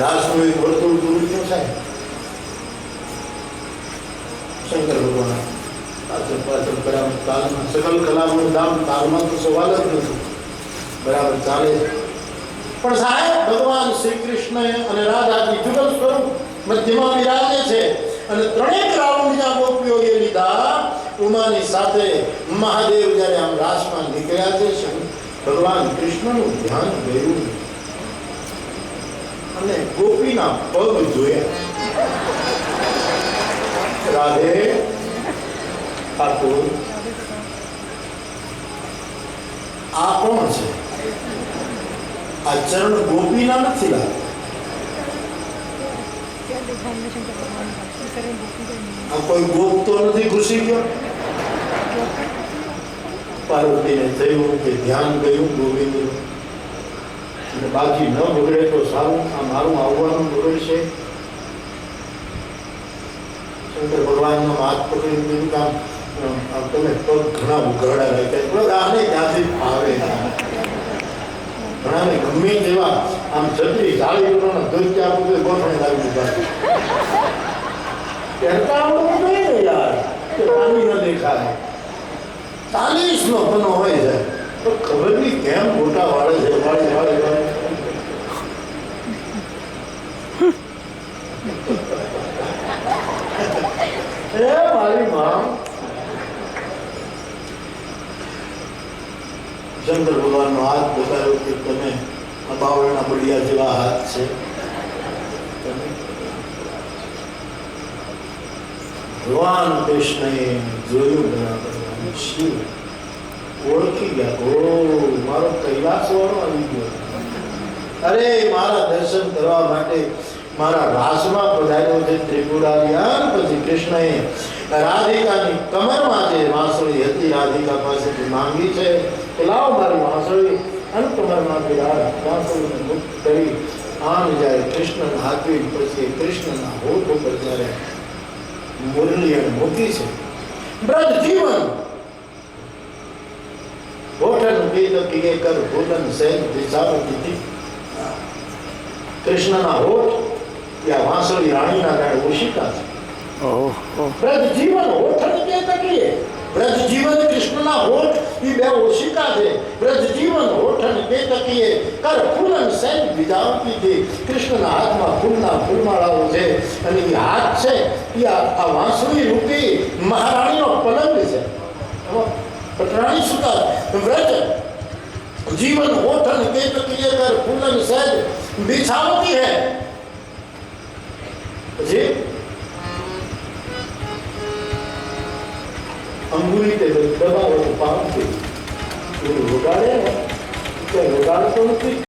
રાસનું એક વર્તુળ પૂરું થયું થાય. શંકર ભગવાન પાછળ પાછળ બરાબર તાલમાં સકલ કલાનું દામ તાલમાં તો સવાલ જ નથી, બરાબર ચાલે. પણ સાહેબ ભગવાન શ્રી કૃષ્ણ અને રાધાજી જુગલ સ્વરૂપ મધ્યમાં બિરાજે છે અને ત્રણેક રાઉન્ડ જ્યાં ગોપીઓએ લીધા ઉમાની સાથે મહાદેવ જ્યારે આમ રાસમાં નીકળ્યા છે, ભગવાન કૃષ્ણનું ધ્યાન ગયું અને ગોપીના પગ જોયા. રાધે ઠાકોર આ કોણ છે? આ ચરણ ગોપીના નથી લાગતા. આ કોઈ ગોપ તો નથી ઘૂસી ગયો? પાર્વતીને થયું કે ધ્યાન ગયું ગોવિંદનું અને બાકી ન બગડે તો સારું, આ મારું આવવાનું બગડશે. શંકર ભગવાનનો હાથ પકડી દીધું કામ તમે પગ ઘણા ઉઘાડા રાખ્યા. આને ત્યાંથી ફાવે. ઘણાને ગમે તેવા આમ છત્રી સાડી ધોતી આપું તો ગોઠણે લાવી દીધા. પહેરતા આવડવું જોઈએ ને યાર, કે પાણી ન દેખાય. 40 નો પનો હોય છે તો ખબર નહીં કેમ મોટા વાળે છે. મારી માં શંકર ભગવાન નો હાથ બતાવ્યો કે તમે બાવળના બળિયા જેવા હાથ છે. ભગવાન કૃષ્ણએ જોયું બરાબર, શિવ ઓળખી ગયા. ઓ મારો કૈલાસ વાળો આવી ગયો. અરે મારા દર્શન કરવા માટે મારા રાસમાં પધાર્યો છે ત્રિપુરારિયાન. પછી કૃષ્ણએ રાધિકાની કમરમાં જે વાંસળી હતી રાધિકા પાસેથી માંગી છે કે લાવ મારી વાંસળી, અને કમરમાંથી વાંસળીને મુક્ત કરી આમ જ્યારે કૃષ્ણને હાથવી, પછી કૃષ્ણના હોઠ ઉપર જ્યારે મુરલી મૂકી છે. બ્રજ જીવન હોઠન વેદ કિએ કર ભૂલન સહેજ દિશાવતી. કૃષ્ણના હોઠ ત્યાં વાંસળી રાણીના ગાળ ઓશિકા છે. બ્રજ જીવન હોઠન કે તકીએ. બ્રજ જીવન કૃષ્ણના હોઠ એ બે ઓશિકા છે. બ્રજ જીવન હોઠન કે તકીએ કર ફૂલન સહેજ દિશાવતી છે. કૃષ્ણના હાથમાં ફૂલના ફૂલમાળાઓ છે અને એ હાથ છે એ આ વાંસળી રૂપી મહારાણીનો પલંગ છે. પટરાણી સુતા વ્રજ जीवन होठन के तकिए कर फूलन सहज बिछावती है. પછી અંગુલી તે દબાવો પામ કે રોગાડે ને, રોગાડતો નથી.